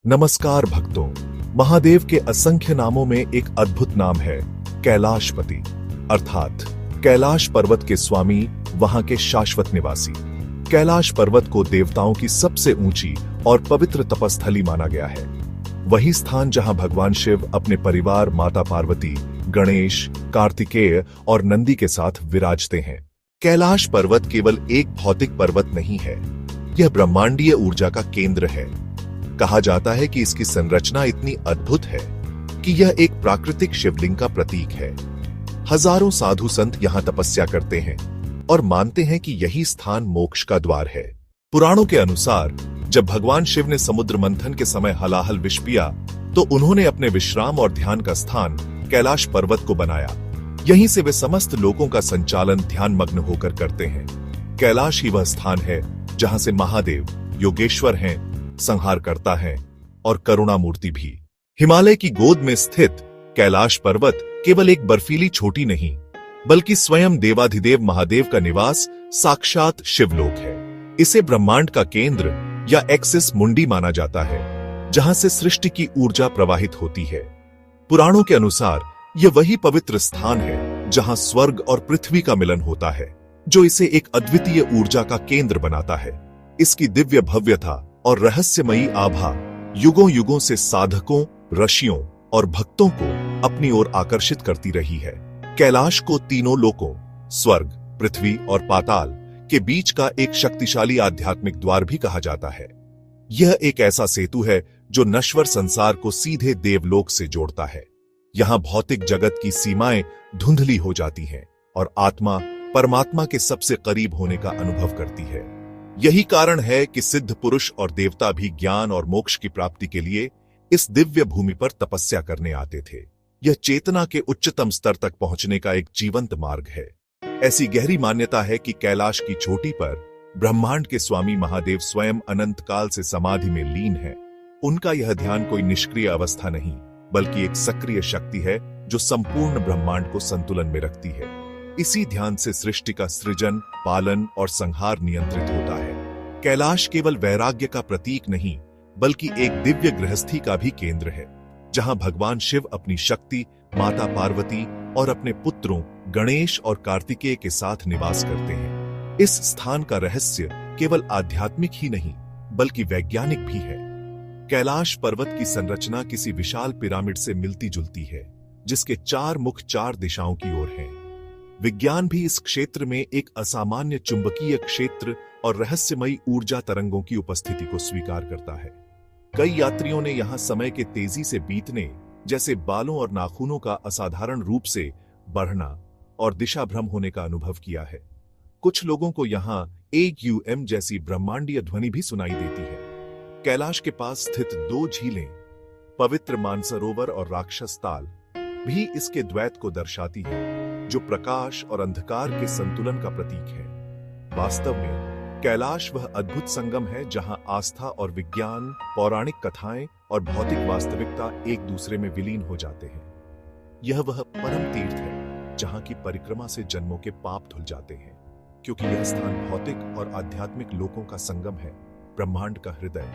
नमस्कार भक्तों, महादेव के असंख्य नामों में एक अद्भुत नाम है कैलाशपति, अर्थात कैलाश पर्वत के स्वामी, वहां के शाश्वत निवासी। कैलाश पर्वत को देवताओं की सबसे ऊंची और पवित्र तपस्थली माना गया है। वही स्थान जहां भगवान शिव अपने परिवार माता पार्वती, गणेश, कार्तिकेय और नंदी के साथ विराजते हैं। कैलाश पर्वत केवल एक भौतिक पर्वत नहीं है, यह ब्रह्मांडीय ऊर्जा का केंद्र है। कहा जाता है कि इसकी संरचना इतनी अद्भुत है कि यह एक प्राकृतिक शिवलिंग का प्रतीक है। हजारों साधु संत यहां तपस्या करते हैं और मानते हैं कि यही स्थान मोक्ष का द्वार है। पुराणों के अनुसार जब भगवान शिव ने समुद्र मंथन के समय हलाहल विष पिया, तो उन्होंने अपने विश्राम और ध्यान का स्थान कैलाश पर्वत को बनाया। यहीं से वे समस्त लोगों का संचालन ध्यान मग्न होकर करते हैं। कैलाश ही वह स्थान है जहां से महादेव योगेश्वर हैं, संहार करता है और करुणा मूर्ति भी। हिमालय की गोद में स्थित कैलाश पर्वत केवल एक बर्फीली चोटी नहीं, बल्कि स्वयं देवाधिदेव महादेव का निवास, साक्षात शिवलोक है। इसे ब्रह्मांड का केंद्र या एक्सिस मुंडी माना जाता है, जहां से सृष्टि की ऊर्जा प्रवाहित होती है। पुराणों के अनुसार यह वही पवित्र स्थान है जहां स्वर्ग और पृथ्वी का मिलन होता है, जो इसे एक अद्वितीय ऊर्जा का केंद्र बनाता है। इसकी दिव्य भव्यता और रहस्यमयी आभा युगों युगों से साधकों, ऋषियों और भक्तों को अपनी ओर आकर्षित करती रही है। कैलाश को तीनों लोकों, स्वर्ग, पृथ्वी और पाताल के बीच का एक शक्तिशाली आध्यात्मिक द्वार भी कहा जाता है। यह एक ऐसा सेतु है जो नश्वर संसार को सीधे देवलोक से जोड़ता है। यहां भौतिक जगत की सीमाएं धुंधली हो जाती हैं और आत्मा परमात्मा के सबसे करीब होने का अनुभव करती है। यही कारण है कि सिद्ध पुरुष और देवता भी ज्ञान और मोक्ष की प्राप्ति के लिए इस दिव्य भूमि पर तपस्या करने आते थे। यह चेतना के उच्चतम स्तर तक पहुंचने का एक जीवंत मार्ग है। ऐसी गहरी मान्यता है कि कैलाश की चोटी पर ब्रह्मांड के स्वामी महादेव स्वयं अनंत काल से समाधि में लीन है। उनका यह ध्यान कोई निष्क्रिय अवस्था नहीं, बल्कि एक सक्रिय शक्ति है जो संपूर्ण ब्रह्मांड को संतुलन में रखती है। इसी ध्यान से सृष्टि का सृजन, पालन और संहार नियंत्रित होता है। कैलाश केवल वैराग्य का प्रतीक नहीं, बल्कि एक दिव्य गृहस्थी का भी केंद्र है, जहां भगवान शिव अपनी शक्ति, माता पार्वती और अपने पुत्रों गणेश और कार्तिकेय के साथ निवास करते हैं। इस स्थान का रहस्य केवल आध्यात्मिक ही नहीं, बल्कि वैज्ञानिक भी है। कैलाश पर्वत की संरचना किसी विशाल पिरामिड से मिलती जुलती है, जिसके चार मुख चार दिशाओं की ओर हैं। विज्ञान भी इस क्षेत्र में एक असामान्य चुंबकीय क्षेत्र और रहस्यमयी ऊर्जा तरंगों की उपस्थिति को स्वीकार करता है। कई यात्रियों ने यहां समय के तेजी से बीतने, जैसे बालों और नाखूनों का असाधारण रूप से बढ़ना और दिशा भ्रम होने का अनुभव किया है। कुछ लोगों को यहां AUM जैसी ब्रह्मांडीय ध्वनि भी सुनाई देती है। कैलाश के पास स्थित दो झीलें, पवित्र मानसरोवर और राक्षस ताल, भी इसके द्वैत को दर्शाती है, जो प्रकाश और अंधकार के संतुलन का प्रतीक है। वास्तव में कैलाश वह अद्भुत संगम है जहां आस्था और विज्ञान, पौराणिक कथाएं और भौतिक वास्तविकता एक दूसरे में विलीन हो जाते हैं। यह वह परम तीर्थ है जहां की परिक्रमा से जन्मों के पाप धुल जाते हैं, क्योंकि यह स्थान भौतिक और आध्यात्मिक लोकों का संगम है, ब्रह्मांड का हृदय,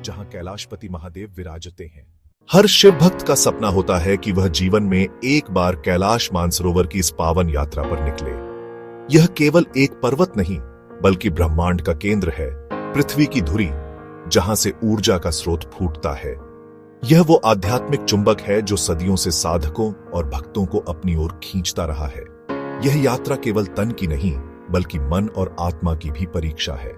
जहां कैलाशपति महादेव विराजते हैं। हर शिव भक्त का सपना होता है कि वह जीवन में एक बार कैलाश मानसरोवर की इस पावन यात्रा पर निकले। यह केवल एक पर्वत नहीं, बल्कि ब्रह्मांड का केंद्र है, पृथ्वी की धुरी, जहां से ऊर्जा का स्रोत फूटता है। यह वो आध्यात्मिक चुंबक है जो सदियों से साधकों और भक्तों को अपनी ओर खींचता रहा है। यह यात्रा केवल तन की नहीं, बल्कि मन और आत्मा की भी परीक्षा है।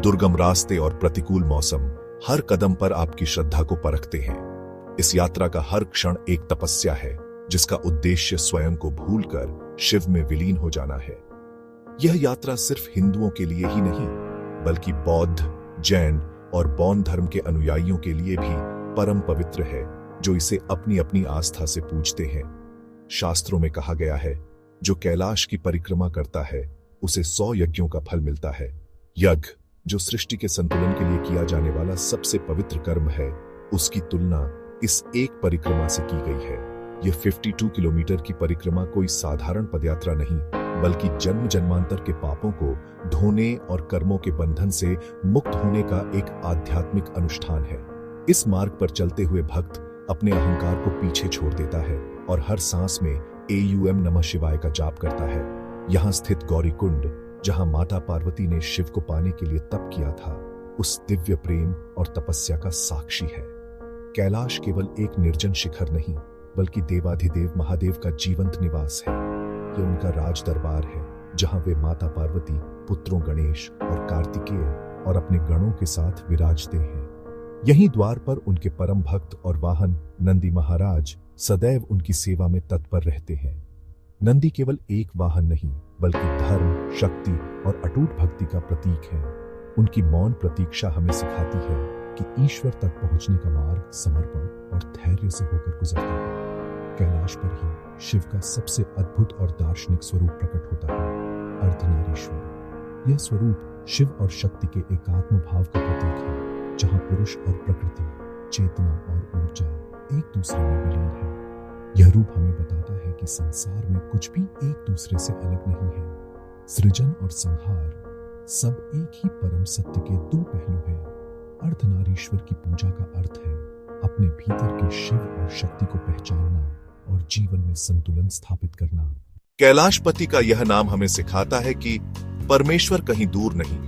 दुर्गम रास्ते और प्रतिकूल मौसम हर कदम पर आपकी श्रद्धा को परखते हैं। इस यात्रा का हर क्षण एक तपस्या है, जिसका उद्देश्य स्वयं को भूलकर शिव में विलीन हो जाना है। यह यात्रा सिर्फ हिंदुओं के लिए ही नहीं, बल्कि बौद्ध, जैन और बौद्ध धर्म के अनुयायियों के लिए भी परम पवित्र है, जो इसे अपनी अपनी आस्था से पूजते हैं। शास्त्रों में कहा गया है, जो कैलाश की परिक्रमा करता है उसे 100 यज्ञों का फल मिलता है। यज्ञ, जो सृष्टि के संतुलन के लिए किया जाने वाला सबसे पवित्र कर्म है, उसकी तुलना इस एक परिक्रमा से की गई है। यह 52 किलोमीटर की परिक्रमा कोई साधारण पदयात्रा नहीं, बल्कि जन्म जन्मांतर के पापों को धोने और कर्मों के बंधन से मुक्त होने का एक आध्यात्मिक अनुष्ठान है। इस मार्ग पर चलते हुए भक्त अपने अहंकार को पीछे छोड़ देता है और हर सांस में एयूएम नमः शिवाय का जाप करता है। यहाँ स्थित गौरी कुंड, जहां माता पार्वती ने शिव को पाने के लिए तप किया था, उस दिव्य प्रेम और तपस्या का साक्षी है। कैलाश केवल एक निर्जन शिखर नहीं, बल्कि देवाधिदेव महादेव का जीवंत निवास है। यह उनका राज दरबार है, जहां वे माता पार्वती, पुत्रों गणेश और कार्तिकेय और अपने गणों के साथ विराजते हैं। यहीं द्वार पर उनके परम भक्त और वाहन नंदी महाराज सदैव उनकी सेवा में तत्पर रहते हैं। नंदी केवल एक वाहन नहीं, बल्कि धर्म, शक्ति और अटूट भक्ति का प्रतीक है। उनकी मौन प्रतीक्षा हमें सिखाती है कि ईश्वर तक पहुंचने का मार्ग समर्पण और धैर्य से होकर गुजरता है। कैलाश पर ही शिव का सबसे अद्भुत और दार्शनिक स्वरूप प्रकट होता है, अर्धनारीश्वर। यह स्वरूप शिव और शक्ति के एकात्म भाव का प्रतीक है, जहां पुरुष और प्रकृति, चेतना और ऊर्जा एक दूसरे में विलीन है। यह रूप हमें बताता है कि संसार में कुछ भी एक दूसरे से अलग नहीं है। सृजन और संहार सब एक ही परम सत्य के दो पहलू हैं। अर्धनारीश्वर की पूजा का अर्थ है अपने भीतर के शिव और शक्ति को पहचानना और जीवन में संतुलन स्थापित करना। कैलाशपति का यह नाम हमें सिखाता है कि परमेश्वर कहीं दूर नहीं,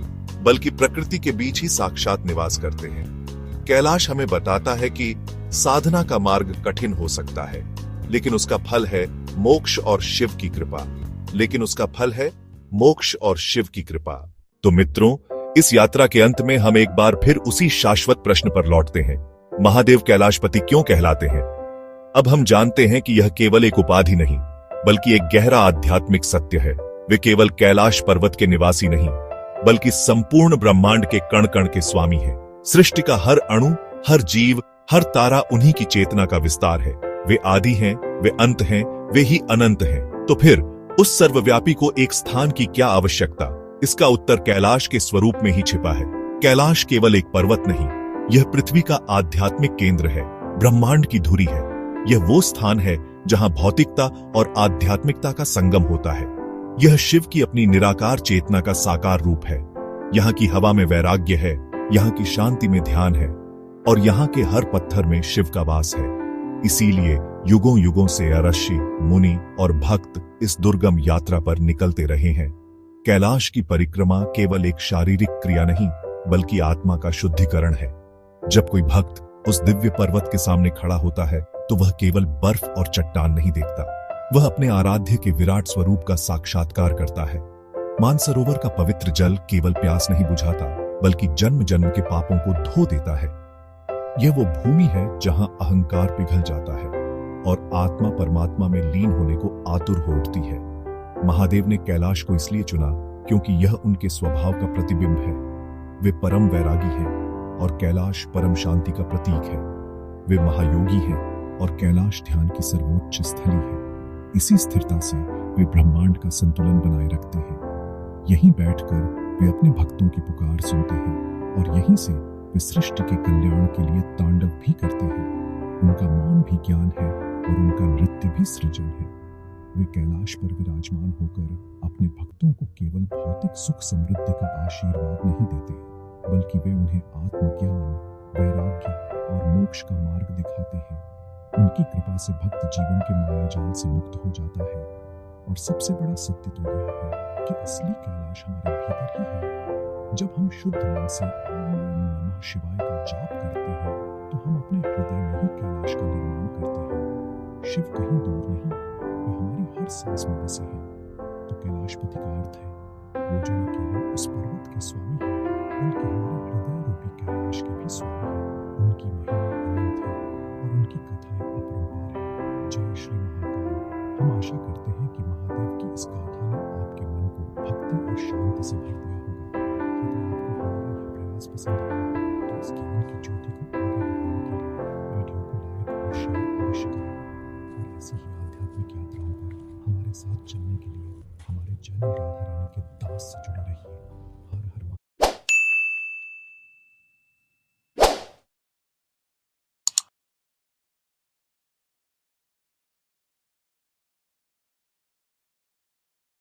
बल्कि प्रकृति के बीच ही साक्षात निवास करते हैं। कैलाश हमें बताता है कि साधना का मार्ग कठिन हो सकता है, लेकिन उसका फल है मोक्ष और शिव की कृपा। तो मित्रों, इस यात्रा के अंत में हम एक बार फिर उसी शाश्वत प्रश्न पर लौटते हैं, महादेव कैलाशपति क्यों कहलाते हैं? अब हम जानते हैं कि यह केवल एक उपाधि नहीं, बल्कि एक गहरा आध्यात्मिक सत्य है। वे केवल कैलाश पर्वत के निवासी नहीं, बल्कि संपूर्ण ब्रह्मांड के कण कण के स्वामी हैं। सृष्टि का हर अणु, हर जीव, हर तारा उन्हीं की चेतना का विस्तार है। वे आदि हैं, वे अंत हैं, वे ही अनंत हैं। तो फिर उस सर्वव्यापी को एक स्थान की क्या आवश्यकता? इसका उत्तर कैलाश के स्वरूप में ही छिपा है। कैलाश केवल एक पर्वत नहीं, यह पृथ्वी का आध्यात्मिक केंद्र है, ब्रह्मांड की धुरी है। यह वो स्थान है जहां भौतिकता और आध्यात्मिकता का संगम होता है। यह शिव की अपनी निराकार चेतना का साकार रूप है। यहाँ की हवा में वैराग्य है, यहाँ की शांति में ध्यान है, और यहाँ के हर पत्थर में शिव का वास है। इसीलिए युगों युगों से ऋषि, मुनि और भक्त इस दुर्गम यात्रा पर निकलते रहे हैं। कैलाश की परिक्रमा केवल एक शारीरिक क्रिया नहीं, बल्कि आत्मा का शुद्धिकरण है। जब कोई भक्त उस दिव्य पर्वत के सामने खड़ा होता है, तो वह केवल बर्फ और चट्टान नहीं देखता, वह अपने आराध्य के विराट स्वरूप का साक्षात्कार करता है। मानसरोवर का पवित्र जल केवल प्यास नहीं बुझाता, बल्कि जन्म जन्म के पापों को धो देता है। यह वो भूमि है जहां अहंकार पिघल जाता है और आत्मा परमात्मा में लीन होने को आतुर हो उठती है। महादेव ने कैलाश को इसलिए चुना क्योंकि यह उनके स्वभाव का प्रतिबिंब है। वे परम वैरागी हैं और कैलाश परम शांति का प्रतीक है। वे महायोगी हैं और कैलाश ध्यान की सर्वोच्च स्थली है। इसी स्थिरता से वे ब्रह्मांड का संतुलन बनाए रखते हैं। यहीं बैठकर वे अपने भक्तों की पुकार सुनते हैं और यहीं से वे सृष्टि के कल्याण के लिए तांडव भी करते हैं। उनका मौन भी ज्ञान है और उनका नृत्य भी सृजन है। वे कैलाश पर विराजमान होकर अपने भक्तों को केवल भौतिक सुख समृद्धि का आशीर्वाद नहीं देते, बल्कि वे उन्हें आत्मज्ञान, वैराग्य और मोक्ष का मार्ग दिखाते हैं। उनकी कृपा से भक्त जीवन के मायाजाल से मुक्त हो जाता है। और सबसे बड़ा सत्य तो यह है कि असली कैलाश हमारे भीतर ही है। जब हम शुद्ध मन से ओम नमः शिवाय का जाप करते हैं, तो हम अपने हृदय में ही कैलाश का निर्माण करते हैं। शिव कहीं दूर नहीं, वे हमारी हर सांस में बसे हैं। तो कैलाशपति का अर्थ है वो जो न केवल उस पर्वत के स्वामी हैं, बल्कि हमारे हृदय रूपी कैलाश के भी स्वामी हैं। उनकी महिमा अनंत है और उनकी कथाएं अपरंपार है। जय श्री महाकाल। हम आशा करते हैं कि महादेव की इस गाथा ने आपके मन को भक्ति और शांति से भर दिया होगा। यदि आपको हमारा यह प्रयास पसंद आया, तो इस ज्ञान की ज्योति को आगे बढ़ाने के लिए वीडियो को लाइक और शेयर अवश्य करें। और ऐसी ही आध्यात्मिक यात्राओं पर हमारे साथ चलने के लिए हमारे चैनल राधा रानी के दास से जुड़े रहिए।